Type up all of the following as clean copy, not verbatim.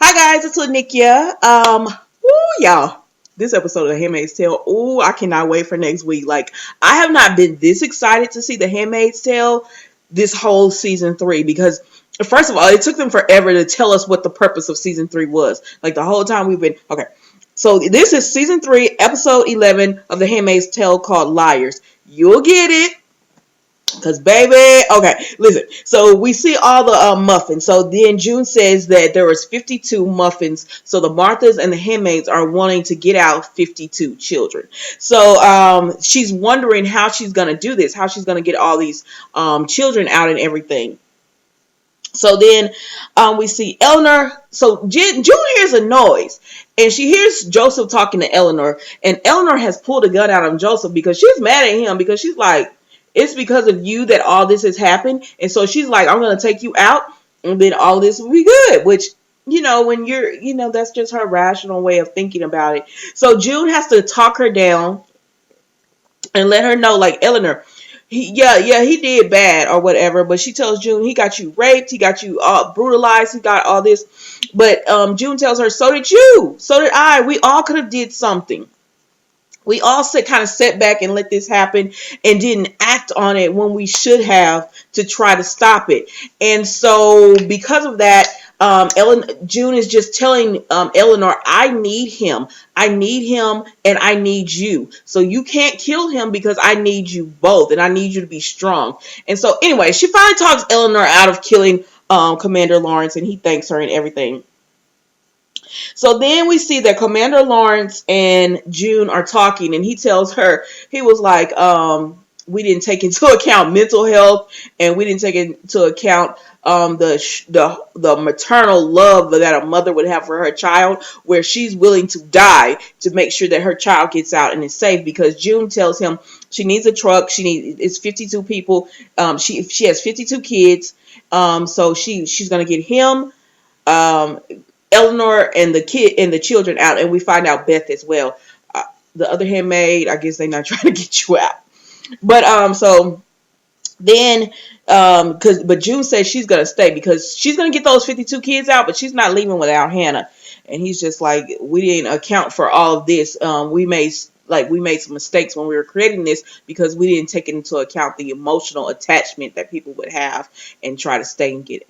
Hi guys, it's Lanikia. Y'all, this episode of The Handmaid's Tale. Ooh, I cannot wait for next week. Like, I have not been this excited to see The Handmaid's Tale this whole season 3 because, first of all, it took them forever to tell us what the purpose of season 3 was. Like the whole time we've been okay. So this is season 3, episode 11 of The Handmaid's Tale called Liars. You'll get it. Cause baby, okay, listen. So we see all the muffins. So then June says that there was 52 muffins. So the Marthas and the handmaids are wanting to get out 52 children. So she's wondering how she's gonna do this, how she's gonna get all these children out and everything. So then we see Eleanor. So June hears a noise, and she hears Joseph talking to Eleanor, and Eleanor has pulled a gun out on Joseph because she's mad at him because she's like, it's because of you that all this has happened, and so she's like, I'm gonna take you out, and then all this will be good. Which, when you're, that's just her rational way of thinking about it. So June has to talk her down and let her know, like, Eleanor, he did bad or whatever, but she tells June he got you raped, he got you brutalized, he got all this. But June tells her, so did you, so did I. We all could have did something. We all kind of sat back and let this happen and didn't act on it when we should have to try to stop it. And so because of that, June is just telling Eleanor, I need him. I need him and I need you. So you can't kill him because I need you both and I need you to be strong. And so anyway, she finally talks Eleanor out of killing Commander Lawrence, and he thanks her and everything. So then we see that Commander Lawrence and June are talking, and he tells her, he was like, we didn't take into account mental health, and we didn't take into account the maternal love that a mother would have for her child, where she's willing to die to make sure that her child gets out and is safe. Because June tells him she needs a truck. It's 52 people. She has 52 kids. So she's gonna get him. Eleanor and the kid and the children out, and we find out Beth as well. The other handmaid, I guess they're not trying to get you out. But so then but June says she's gonna stay because she's gonna get those 52 kids out, but she's not leaving without Hannah. And he's just like, we didn't account for all of this. We made some mistakes when we were creating this because we didn't take into account the emotional attachment that people would have and try to stay and get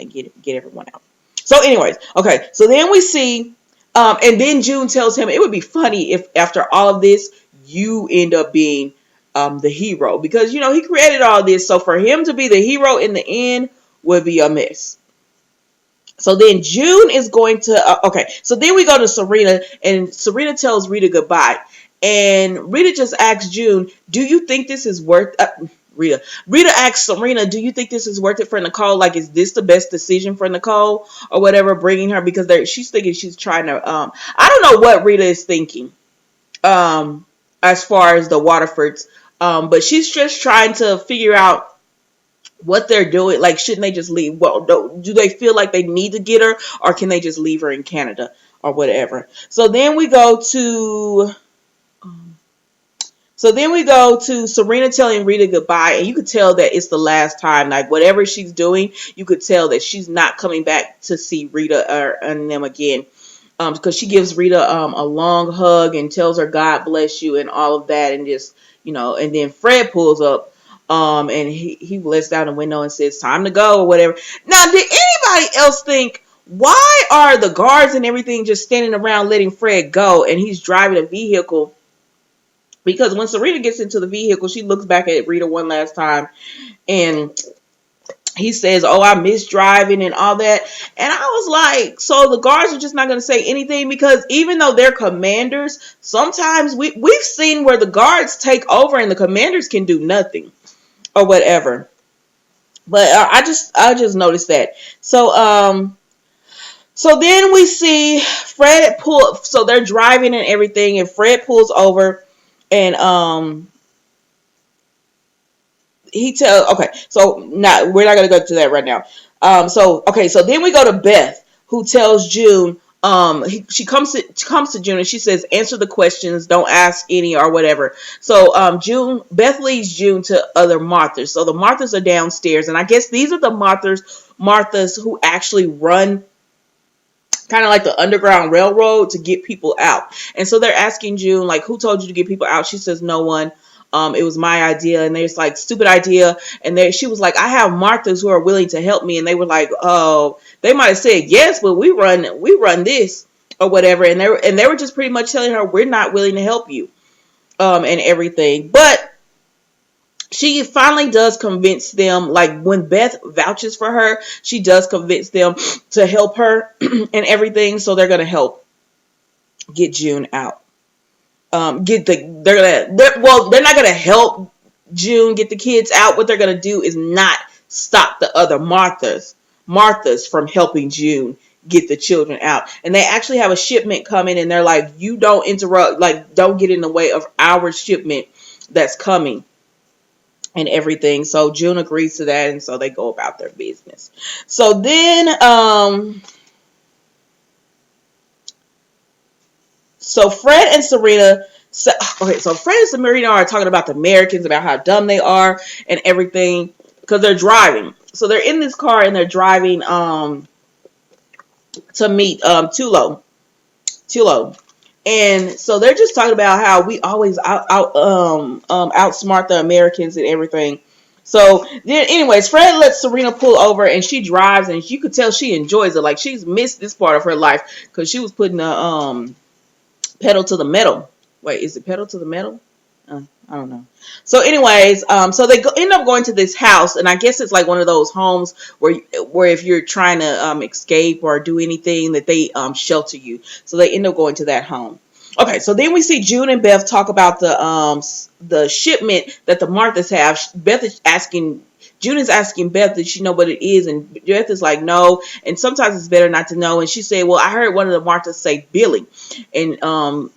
everyone out. So anyways, okay, so then we see, and then June tells him it would be funny if after all of this, you end up being the hero. Because, he created all this, so for him to be the hero in the end would be a mess. So then June is going to, okay, so then we go to Serena, and Serena tells Rita goodbye. And Rita just asks June, do you think this is worth... Rita asks Serena, do you think this is worth it for Nicole? Like, is this the best decision for Nicole or whatever, bringing her? Because she's thinking she's trying to, I don't know what Rita is thinking as far as the Waterfords. But she's just trying to figure out what they're doing. Like, shouldn't they just leave? Well, do they feel like they need to get her, or can they just leave her in Canada or whatever? So then we go to... Serena telling Rita goodbye, and you could tell that it's the last time. Like, whatever she's doing, you could tell that she's not coming back to see Rita and them again. Because she gives Rita a long hug and tells her God bless you and all of that, and just, and then Fred pulls up and he lets down the window and says time to go or whatever. Now, did anybody else think, why are the guards and everything just standing around letting Fred go and he's driving a vehicle? Because when Serena gets into the vehicle, she looks back at Rita one last time, and he says, oh, I miss driving and all that. And I was like, so the guards are just not going to say anything? Because even though they're commanders, sometimes we've seen where the guards take over and the commanders can do nothing or whatever. But I just noticed that. So then we see Fred pull. So they're driving and everything, and Fred pulls over. And so now we're not gonna go to that right now. So then we go to Beth, who tells June, she comes to June and she says, answer the questions, don't ask any or whatever. So Beth leads June to other Marthas. So the Marthas are downstairs, and I guess these are the Marthas who actually run kind of like the Underground Railroad to get people out. And so they're asking June, like, who told you to get people out? She says, no one. It was my idea. And there's like, stupid idea. And she was like, I have Marthas who are willing to help me. And they were like, oh, they might have said yes, but we run this or whatever. And they were just pretty much telling her, we're not willing to help you, and everything. But she finally does convince them, like when Beth vouches for her, she does convince them to help her and everything. So they're going to help get June out. They're not going to help June get the kids out. What they're going to do is not stop the other Marthas from helping June get the children out. And they actually have a shipment coming, and they're like, you don't interrupt, like, don't get in the way of our shipment that's coming and everything. So June agrees to that, and so they go about their business. So then so Fred and Serena are talking about the Americans, about how dumb they are and everything, because they're driving. So they're in this car and they're driving to meet Tulo. And so they're just talking about how we always outsmart the Americans and everything. So then, anyways, Fred lets Serena pull over, and she drives, and you could tell she enjoys it. Like, she's missed this part of her life because she was putting the pedal to the metal. Wait, is it pedal to the metal? I don't know. So anyways, so they end up going to this house, and I guess it's like one of those homes where if you're trying to escape or do anything, that they shelter you. So they end up going to that home. Okay, so then we see June and Beth talk about the shipment that the Marthas have. June is asking Beth, did she know what it is? And Beth is like, no. And sometimes it's better not to know. And she said, well, I heard one of the Marthas say Billy. And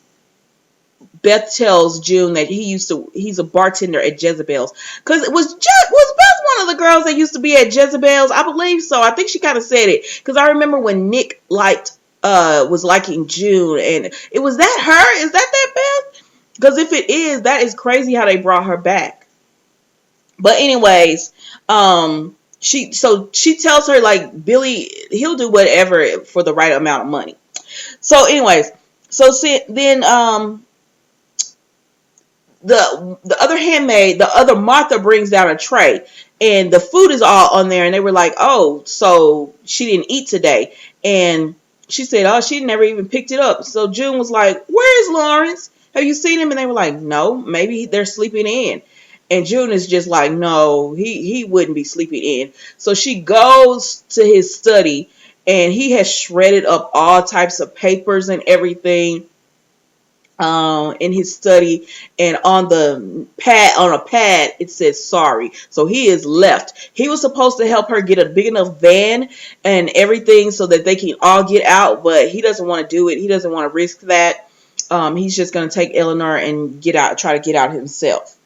Beth tells June that he's a bartender at Jezebel's. Because was Beth one of the girls that used to be at Jezebel's? I believe so. I think she kind of said it. Because I remember when Nick was liking June, and it was that her? Is that Beth? Because if it is, that is crazy how they brought her back. But anyways, she tells her, like, Billy, he'll do whatever for the right amount of money. So anyways, then the other handmaid, the other Martha, brings down a tray, and the food is all on there, and they were like, oh, so she didn't eat today. And she said, oh, she never even picked it up. So June was like, where is Lawrence? Have you seen him? And they were like, no, maybe they're sleeping in. And June is just like, no, he wouldn't be sleeping in. So she goes to his study, and he has shredded up all types of papers and everything in his study, and on a pad it says sorry. So he is left. He was supposed to help her get a big enough van and everything so that they can all get out, but he doesn't want to do it. He doesn't want to risk that. He's just going to take Eleanor and try to get out himself.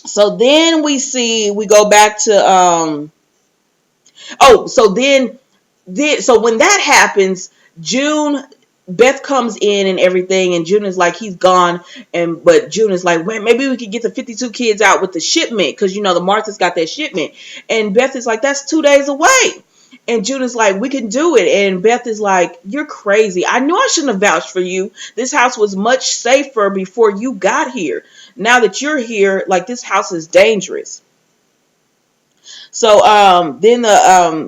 So then we go back to so when that happens, Beth comes in and everything, and June is like, he's gone, but June is like, well, maybe we could get the 52 kids out with the shipment, because the Marthas got that shipment. And Beth is like, that's 2 days away. And June is like, we can do it. And Beth is like, you're crazy. I knew I shouldn't have vouched for you. This house was much safer before you got here. Now that you're here, like, this house is dangerous. So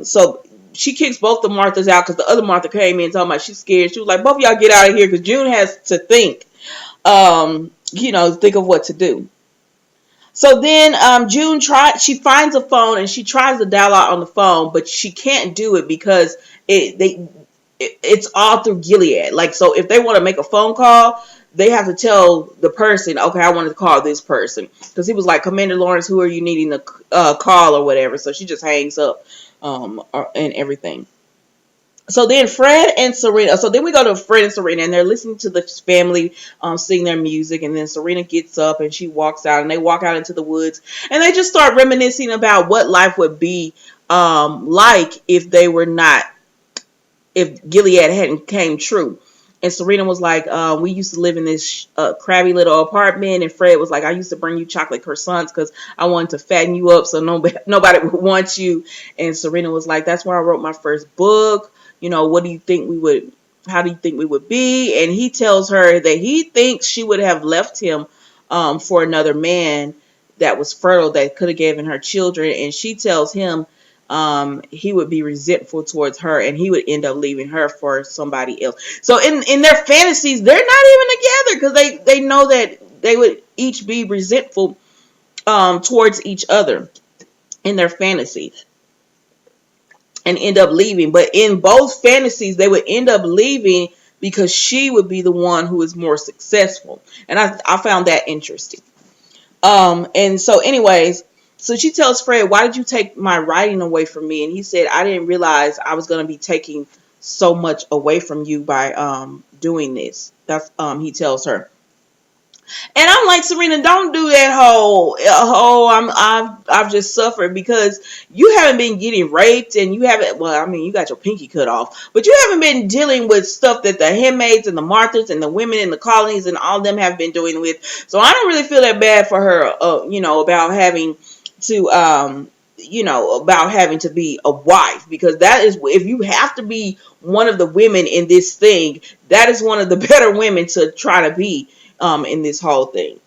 so she kicks both the Marthas out, because the other Martha came in talking about she's scared. She was like, both of y'all get out of here, because June has to think, think of what to do. So then June she finds a phone, and she tries to dial out on the phone, but she can't do it because it's all through Gilead. Like, so if they want to make a phone call, they have to tell the person, okay, I wanted to call this person. Because he was like, Commander Lawrence, who are you needing to call or whatever? So she just hangs up and everything. So then Fred and Serena. So then we go to Fred and Serena, and they're listening to the family sing their music. And then Serena gets up and she walks out, and they walk out into the woods, and they just start reminiscing about what life would be like if Gilead hadn't came true. And Serena was like, we used to live in this crabby little apartment. And Fred was like, I used to bring you chocolate croissants because I wanted to fatten you up so nobody would want you. And Serena was like, that's where I wrote my first book. What do you think how do you think we would be? And he tells her that he thinks she would have left him for another man that was fertile, that could have given her children. And she tells him he would be resentful towards her, and he would end up leaving her for somebody else. So in their fantasies, they're not even together because they know that they would each be resentful towards each other in their fantasies and end up leaving. But in both fantasies, they would end up leaving because she would be the one who is more successful. And I found that interesting. And so anyways, so she tells Fred, why did you take my writing away from me? And he said, I didn't realize I was going to be taking so much away from you by doing this. That's he tells her. And I'm like, Serena, don't do that I've just suffered, because you haven't been getting raped, and you haven't, well, I mean, you got your pinky cut off, but you haven't been dealing with stuff that the handmaids and the Marthas and the women in the colonies and all of them have been doing with. So I don't really feel that bad for her, about having to, about having to be a wife, because that is, if you have to be one of the women in this thing, that is one of the better women to try to be in this whole thing.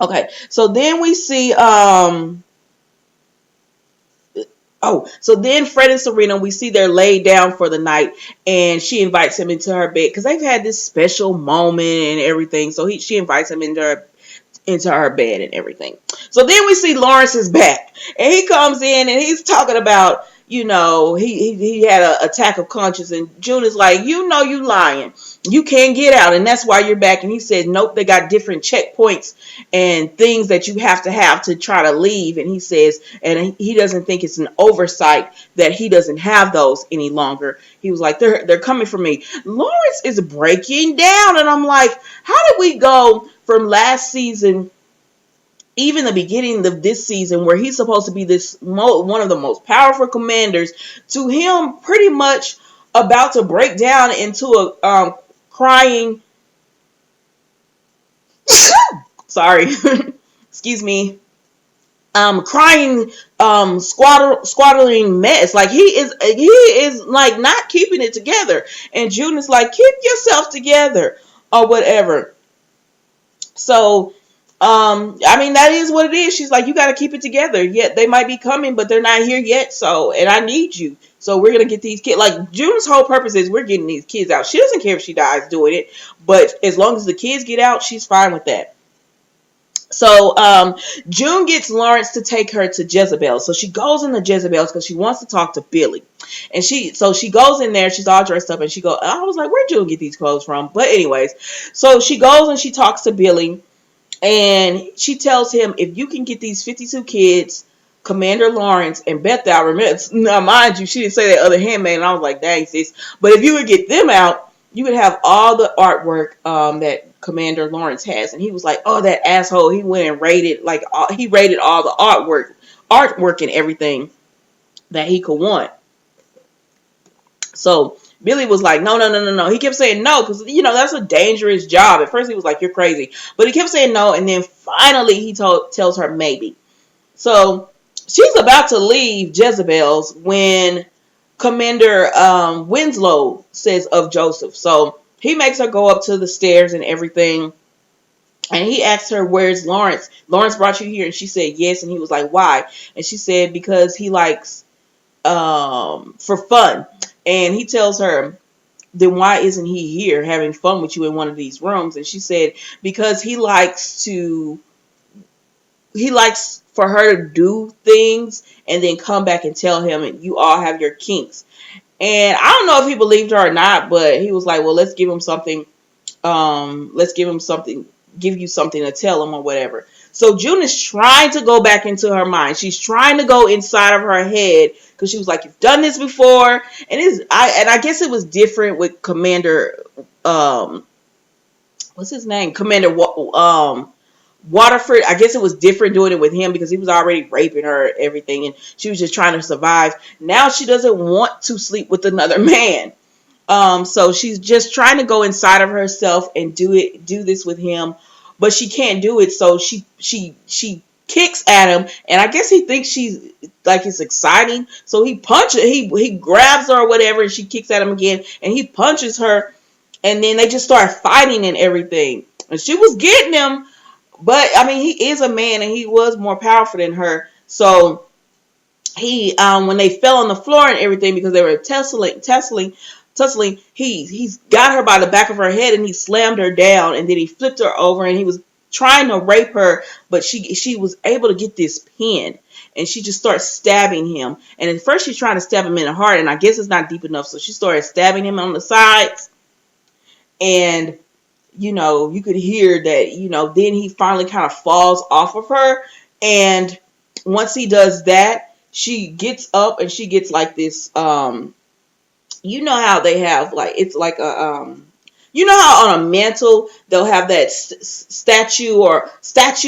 Okay, so then we see so then Fred and Serena, we see they're laid down for the night, and she invites him into her bed because they've had this special moment and everything. So she invites him into her bed and everything. So then we see Lawrence is back, and he comes in and he's talking about, he had an attack of conscience, and June is like, you lying. You can't get out, and that's why you're back. And he said, nope, they got different checkpoints and things that you have to try to leave. And he says, and he doesn't think it's an oversight that he doesn't have those any longer. He was like, they're coming for me. Lawrence is breaking down, and I'm like, how did we go from last season, even the beginning of this season, where he's supposed to be one of the most powerful commanders, to him pretty much about to break down into a crying, sorry, excuse me, crying, squattering mess. Like he is like not keeping it together. And June is like, keep yourself together or whatever. So, I mean, that is what it is. She's like, you got to keep it together. Yet they might be coming, but they're not here yet. So, and I need you. So we're going to get these kids. Like, June's whole purpose is we're getting these kids out. She doesn't care if she dies doing it. But as long as the kids get out, she's fine with that. So, June gets Lawrence to take her to Jezebel. So she goes into Jezebel's because she wants to talk to Billy. And she goes in there. She's all dressed up. And I was like, where'd June get these clothes from? But anyways, so she goes and she talks to Billy. And she tells him, if you can get these 52 kids, Commander Lawrence and Bethel, remember, now mind you, she didn't say that other handmaid, and I was like, dang, sis. But if you would get them out, you would have all the artwork that Commander Lawrence has. And he was like, oh, that asshole, he went and rated all the artwork and everything that he could want. So Billy was like, no. He kept saying no because, that's a dangerous job. At first he was like, you're crazy. But he kept saying no, and then finally he tells her maybe. So she's about to leave Jezebel's when Commander Winslow says of Joseph. So he makes her go up to the stairs and everything. And he asks her, where's Lawrence? Lawrence brought you here? And she said, yes. And he was like, why? And she said, because he likes for fun. And he tells her, then why isn't he here having fun with you in one of these rooms? And she said, because he likes for her to do things and then come back and tell him, and you all have your kinks. And I don't know if he believed her or not, but he was like, well, let's give him something. Give you something to tell him or whatever. So June is trying to go back into her mind. She's trying to go inside of her head because she was like, you've done this before. And I guess it was different with Commander, what's his name? Commander Waterford. I guess it was different doing it with him because he was already raping her and everything. And she was just trying to survive. Now she doesn't want to sleep with another man. So she's just trying to go inside of herself and do this with him, but she can't do it. So she kicks at him, and I guess he thinks she's like it's exciting. So he punches, he grabs her or whatever, and she kicks at him again, and he punches her, and then they just start fighting and everything. And she was getting him, but I mean he is a man and he was more powerful than her. So he when they fell on the floor and everything because they were tussling, he's got her by the back of her head and he slammed her down, and then he flipped her over and he was trying to rape her, but she was able to get this pin, and she just starts stabbing him. And at first she's trying to stab him in the heart, and I guess it's not deep enough, so she started stabbing him on the sides. And you could hear that, then he finally kind of falls off of her. And once he does that, she gets up and she gets like this, how they have like, it's like how on a mantle they'll have that statue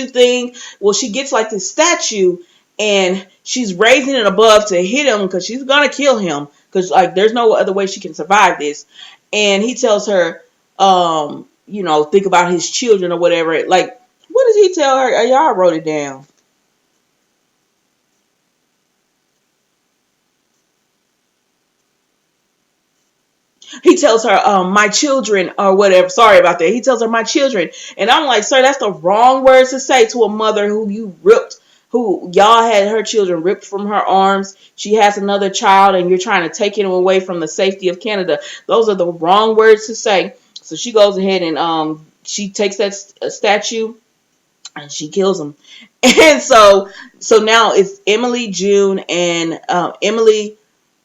thing. Well, she gets like this statue and she's raising it above to hit him because she's going to kill him because like there's no other way she can survive this. And he tells her, think about his children or whatever. Like, what does he tell her? Y'all wrote it down. He tells her, my children or whatever. Sorry about that. He tells her, my children. And I'm like, sir, that's the wrong words to say to a mother who y'all had her children ripped from her arms. She has another child and you're trying to take him away from the safety of Canada. Those are the wrong words to say. So she goes ahead and she takes that statue and she kills him. And so now it's Emily, June, and Emily,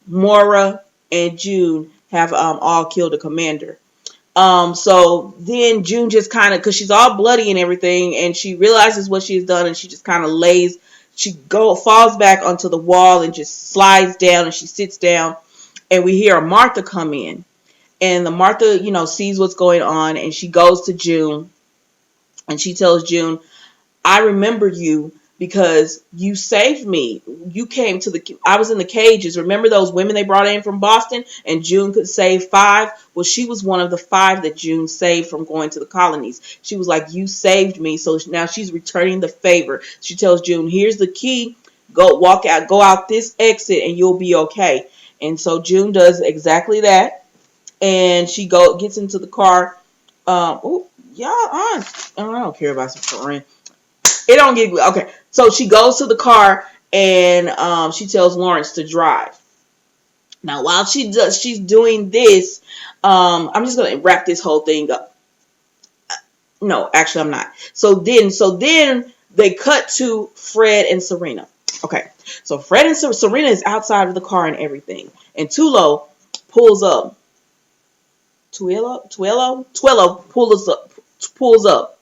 Mora, and June have all killed a commander. So then June just kind of, because she's all bloody and everything, and she realizes what she's done, and she just kind of falls back onto the wall and just slides down, and she sits down, and we hear Martha come in. And the Martha, sees what's going on, and she goes to June, and she tells June, I remember you because you saved me. You came I was in the cages. Remember those women they brought in from Boston and June could save 5? Well, she was one of the 5 that June saved from going to the colonies. She was like, you saved me. So now she's returning the favor. She tells June, here's the key. Go out this exit and you'll be okay. And so June does exactly that. And she gets into the car. I don't care about some friend. It don't get okay. So she goes to the car and she tells Lawrence to drive. Now, while she's doing this, I'm just gonna wrap this whole thing up. No, actually, I'm not. So then they cut to Fred and Serena. Okay, so Fred and Serena is outside of the car and everything, and Tuello pulls up. Tuello pulls up.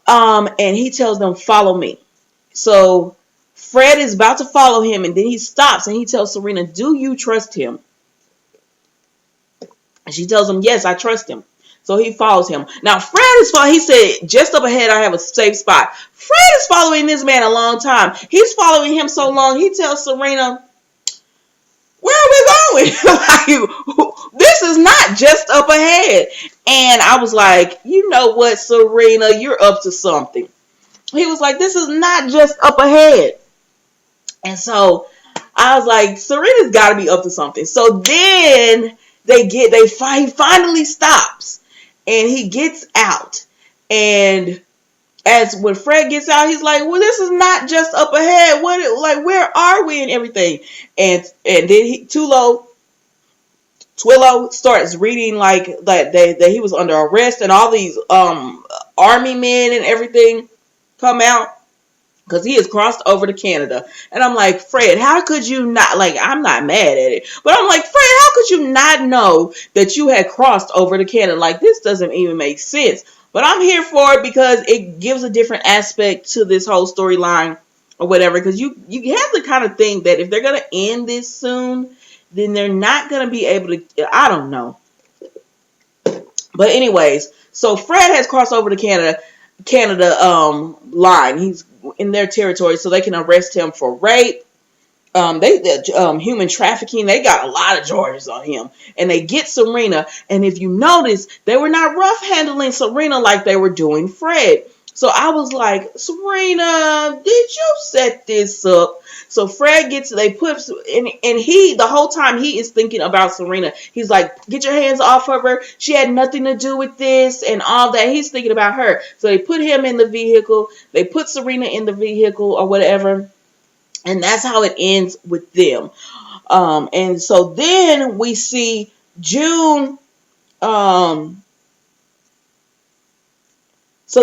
And he tells them, follow me. So Fred is about to follow him, and then he stops and he tells Serena, do you trust him? And she tells him, yes, I trust him. So he follows him. Now he said, just up ahead, I have a safe spot. Fred is following this man a long time. He's following him so long, he tells Serena, where are we going? Like, this is not just up ahead. And I was like, you know what, Serena, you're up to something. He was like, this is not just up ahead. And so I was like, Serena's got to be up to something. So then he finally stops and he gets out. And when Fred gets out, he's like, well, this is not just up ahead. Where are we and everything? And then Tuello starts reading like that he was under arrest, and all these army men and everything come out because he has crossed over to Canada. And I'm like, Fred, how could you not, like, I'm not mad at it, but I'm like, Fred, how could you not know that you had crossed over to Canada? Like, this doesn't even make sense. But I'm here for it because it gives a different aspect to this whole storyline or whatever. Because you have to kind of think that if they're going to end this soon, then they're not going to be able to, I don't know. But anyways, so Fred has crossed over to Canada line. He's in their territory, so they can arrest him for rape, human trafficking. They got a lot of charges on him, and they get Serena. And if you notice, they were not rough handling Serena like they were doing Fred. So I was like, Serena, did you set this up? So Fred they put, and he, the whole time he is thinking about Serena. He's like, get your hands off of her. She had nothing to do with this and all that. He's thinking about her. So they put him in the vehicle. They put Serena in the vehicle or whatever. And that's how it ends with them. And so then we see June. So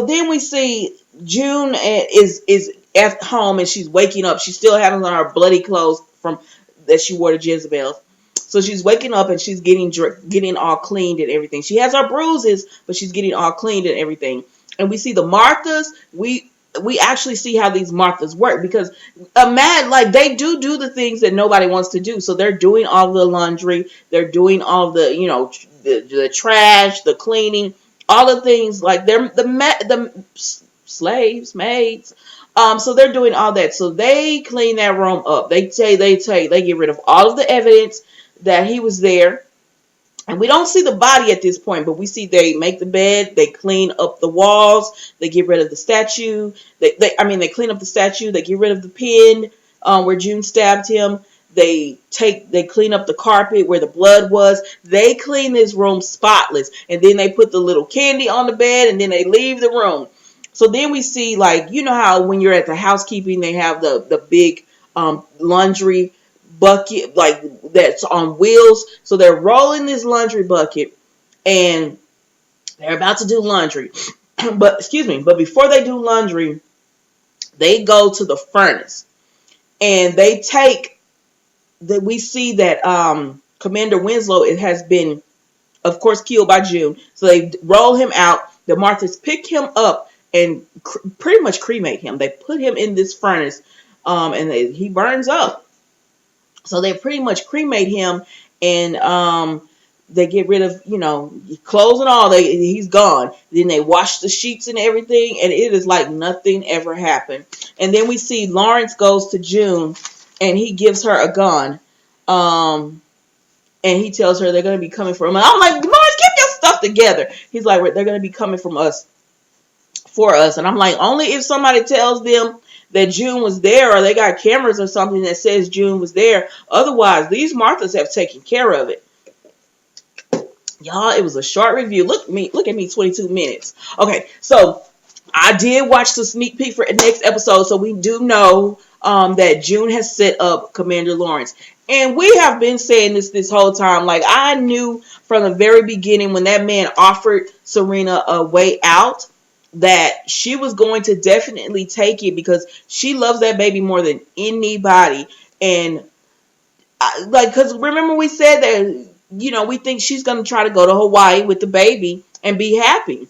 then we see June is at home and she's waking up. She still has on her bloody clothes from that she wore to Jezebel. So she's waking up and she's getting all cleaned and everything. She has her bruises, but she's getting all cleaned and everything. And we see the Marthas. We actually see how these Marthas work, because like they do the things that nobody wants to do. So they're doing all the laundry, they're doing all the the trash, the cleaning, all the things, like they're the slaves, maids. So they're doing all that. So they clean that room up. They get rid of all of the evidence that he was there. And we don't see the body at this point, but we see they make the bed, they clean up the walls, they get rid of the statue. They clean up the statue, they get rid of the pin where June stabbed him. They clean up the carpet where the blood was. They clean this room spotless, and then they put the little candy on the bed, and then they leave the room. So then we see, like, you know how when you're at the housekeeping, they have the big laundry bucket, like, that's on wheels. So they're rolling this laundry bucket and they're about to do laundry. But before they do laundry, they go to the furnace and we see that Commander Winslow, it has been, of course, killed by June. So they roll him out. The Marthas pick him up and pretty much cremate him. They put him in this furnace and he burns up. So they pretty much cremate him, and they get rid of, clothes and all. He's gone. Then they wash the sheets and everything, and it is like nothing ever happened. And then we see Lawrence goes to June, and he gives her a gun, and he tells her they're going to be coming for him. And I'm like, Lawrence, get your stuff together. He's like, they're going to be coming for us. And I'm like, only if somebody tells them that June was there, or they got cameras or something that says June was there. Otherwise, these Marthas have taken care of it. Y'all, it was a short review. Look at me, 22 minutes. Okay, so I did watch the sneak peek for the next episode, so we do know that June has set up Commander Lawrence. And we have been saying this whole time. Like, I knew from the very beginning when that man offered Serena a way out, that she was going to definitely take it, because she loves that baby more than anybody. And because remember we said that, we think she's going to try to go to Hawaii with the baby and be happy,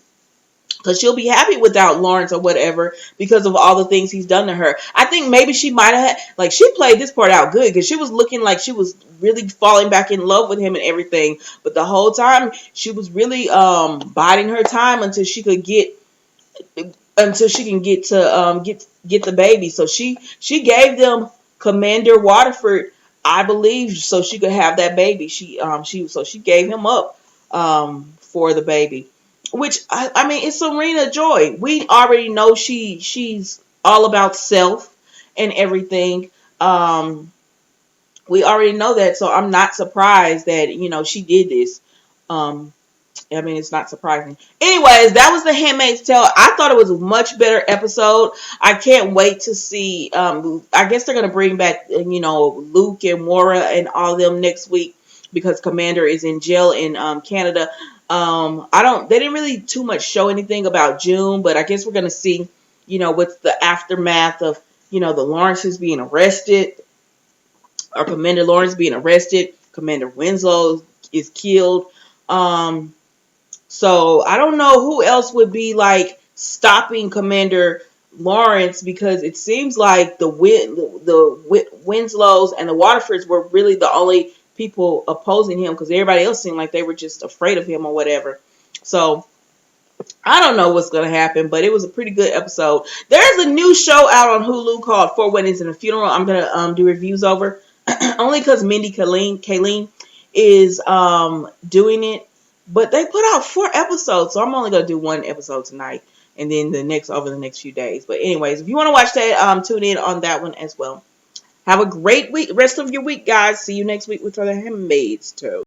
because she'll be happy without Lawrence or whatever, because of all the things he's done to her. I think maybe she might have she played this part out good, because she was looking like she was really falling back in love with him and everything. But the whole time she was really biding her time until she can get to get the baby. So she gave them Commander Waterford, I believe, so she could have that baby. She gave him up for the baby, which I mean, it's Serena Joy. We already know she's all about self and everything. We already know that, so I'm not surprised that she did this. I mean, it's not surprising. Anyways, that was The Handmaid's Tale. I thought it was a much better episode. I can't wait to see. I guess they're going to bring back, Luke and Maura and all of them next week, because Commander is in jail in Canada. They didn't really too much show anything about June, but I guess we're going to see, what's the aftermath of, the Lawrences being arrested, or Commander Lawrence being arrested. Commander Winslow is killed. So I don't know who else would be like stopping Commander Lawrence, because it seems like the Winslows and the Waterfords were really the only people opposing him, because everybody else seemed like they were just afraid of him or whatever. So I don't know what's going to happen, but it was a pretty good episode. There's a new show out on Hulu called Four Weddings and a Funeral. I'm going to do reviews over only because Mindy Kaling is doing it. But they put out 4 episodes, so I'm only going to do 1 episode tonight and then the next over the next few days. But anyways, if you want to watch that, tune in on that one as well. Have a great week, rest of your week, guys. See you next week with other Handmaids too.